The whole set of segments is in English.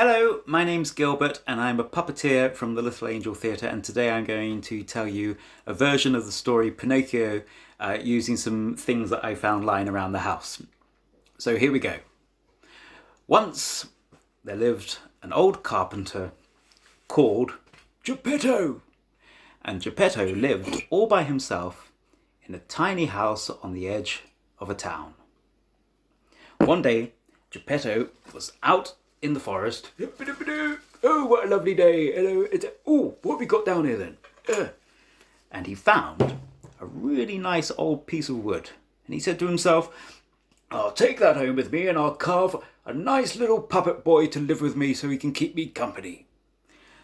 Hello, my name's Gilbert and I'm a puppeteer from the Little Angel Theatre, and today I'm going to tell you a version of the story Pinocchio using some things that I found lying around the house. So here we go. Once there lived an old carpenter called Geppetto, and Geppetto lived all by himself in a tiny house on the edge of a town. One day Geppetto was out in the forest. Oh, what a lovely day. Hello. Oh, what have we got down here then? And he found a really nice old piece of wood. And he said to himself, I'll take that home with me and I'll carve a nice little puppet boy to live with me so he can keep me company.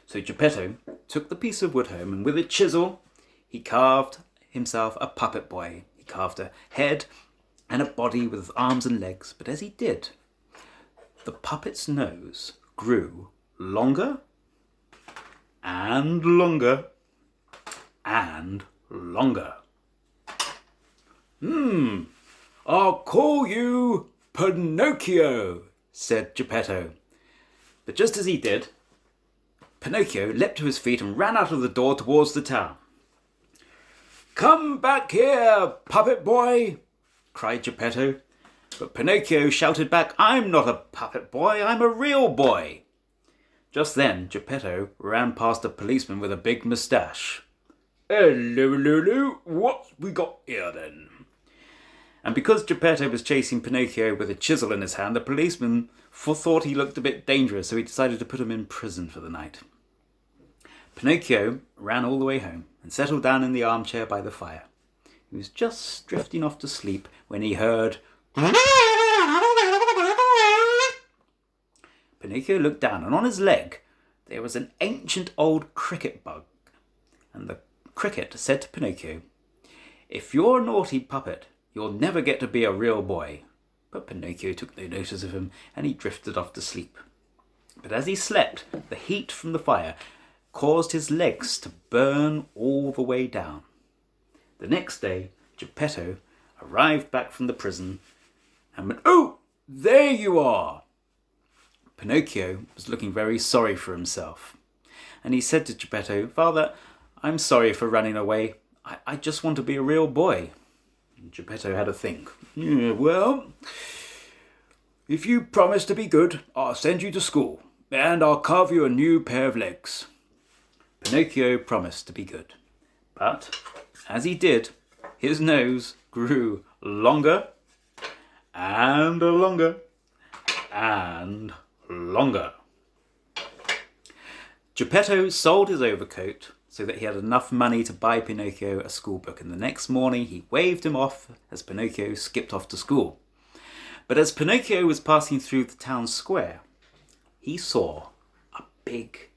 So Geppetto took the piece of wood home and with a chisel he carved himself a puppet boy. He carved a head and a body with arms and legs. But as he did, the puppet's nose grew longer and longer and longer. I'll call you Pinocchio, said Geppetto. But just as he did, Pinocchio leapt to his feet and ran out of the door towards the town. Come back here, puppet boy, cried Geppetto. But Pinocchio shouted back, I'm not a puppet boy, I'm a real boy. Just then, Geppetto ran past a policeman with a big moustache. Hello, Lulu, what we got here then? And because Geppetto was chasing Pinocchio with a chisel in his hand, the policeman thought he looked a bit dangerous, so he decided to put him in prison for the night. Pinocchio ran all the way home and settled down in the armchair by the fire. He was just drifting off to sleep when he heard Pinocchio looked down, and on his leg there was an ancient old cricket bug. And the cricket said to Pinocchio, If you're a naughty puppet, you'll never get to be a real boy. But Pinocchio took no notice of him, and he drifted off to sleep. But as he slept, the heat from the fire caused his legs to burn all the way down. The next day, Geppetto arrived back from the prison and went, Oh, there you are! Pinocchio was looking very sorry for himself. And he said to Geppetto, Father, I'm sorry for running away. I just want to be a real boy. And Geppetto had a think. Well, if you promise to be good, I'll send you to school. And I'll carve you a new pair of legs. Pinocchio promised to be good. But as he did, his nose grew longer and longer and longer. Geppetto sold his overcoat so that he had enough money to buy Pinocchio a school book, and the next morning he waved him off as Pinocchio skipped off to school. But as Pinocchio was passing through the town square, he saw a big,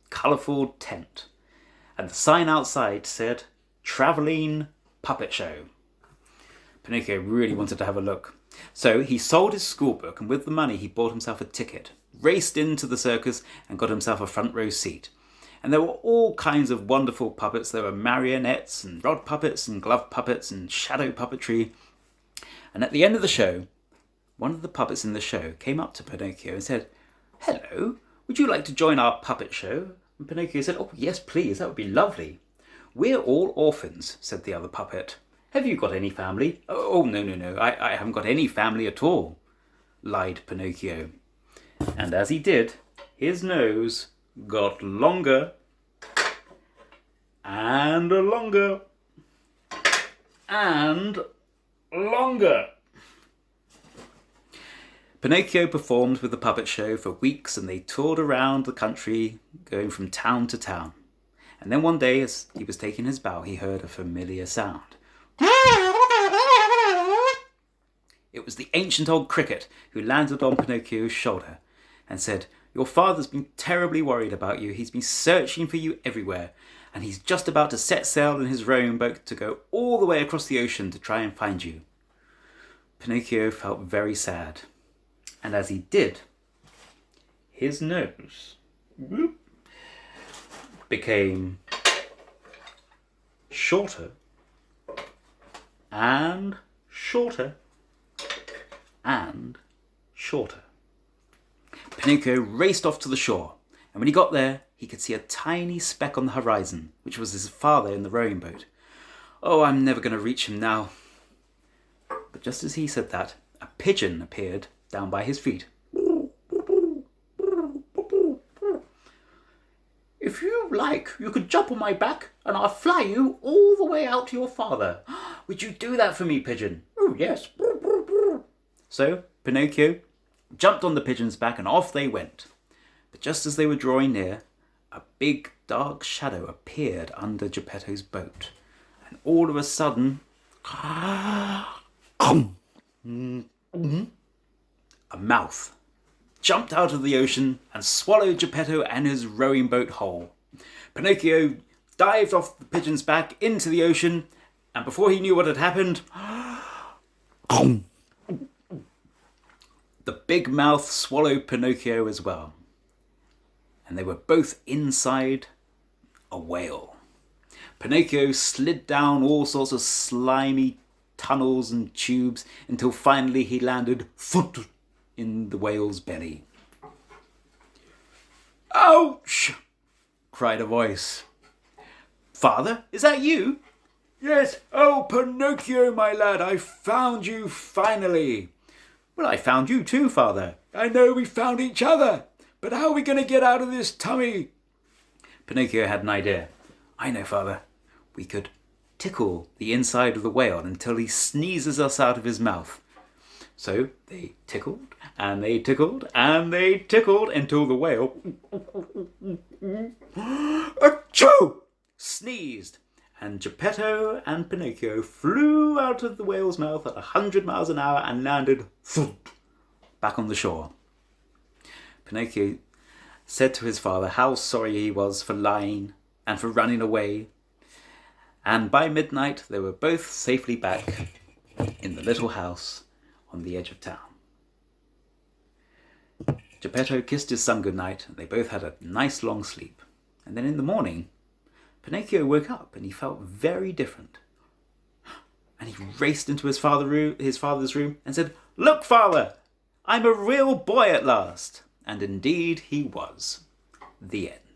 colourful tent, and the sign outside said, Travelling Puppet Show. Pinocchio really wanted to have a look. So he sold his schoolbook, and with the money he bought himself a ticket, raced into the circus and got himself a front row seat. And there were all kinds of wonderful puppets. There were marionettes and rod puppets and glove puppets and shadow puppetry. And at the end of the show, one of the puppets in the show came up to Pinocchio and said, Hello, would you like to join our puppet show? And Pinocchio said, Oh, yes, please, that would be lovely. We're all orphans, said the other puppet. Have you got any family? Oh, no, I haven't got any family at all, lied Pinocchio. And as he did, his nose got longer and longer and longer. Pinocchio performed with the puppet show for weeks, and they toured around the country, going from town to town. And then one day, as he was taking his bow, he heard a familiar sound. It was the ancient old cricket who landed on Pinocchio's shoulder and said, Your father's been terribly worried about you. He's been searching for you everywhere, and he's just about to set sail in his rowing boat to go all the way across the ocean to try and find you. Pinocchio felt very sad, and as he did, his nose became shorter and shorter and shorter. Pinocchio raced off to the shore, and when he got there, he could see a tiny speck on the horizon, which was his father in the rowing boat. "Oh, I'm never going to reach him now." But just as he said that, a pigeon appeared down by his feet. "If you like, you could jump on my back and I'll fly you all the way out to your father. Would you do that for me, pigeon?" "Oh, yes." So Pinocchio jumped on the pigeon's back and off they went. But just as they were drawing near, a big dark shadow appeared under Geppetto's boat. And all of a sudden, a mouth jumped out of the ocean and swallowed Geppetto and his rowing boat whole. Pinocchio dived off the pigeon's back into the ocean, and before he knew what had happened, the big mouth swallowed Pinocchio as well. And they were both inside a whale. Pinocchio slid down all sorts of slimy tunnels and tubes until finally he landed in the whale's belly. "Ouch!" cried a voice. "Father, is that you?" "Yes. Oh, Pinocchio, my lad, I found you finally." "Well, I found you too, Father." "I know we found each other, but how are we going to get out of this tummy?" Pinocchio had an idea. "I know, Father. We could tickle the inside of the whale until he sneezes us out of his mouth." So they tickled, and they tickled, and they tickled until the whale achoo! Sneezed, and Geppetto and Pinocchio flew out of the whale's mouth at 100 miles an hour and landed back on the shore. Pinocchio said to his father how sorry he was for lying and for running away, and by midnight they were both safely back in the little house on the edge of town. Geppetto kissed his son goodnight, and they both had a nice long sleep. And then in the morning, Pinocchio woke up and he felt very different. And he raced into his father's room and said, "Look, Father, I'm a real boy at last." And indeed he was. The end.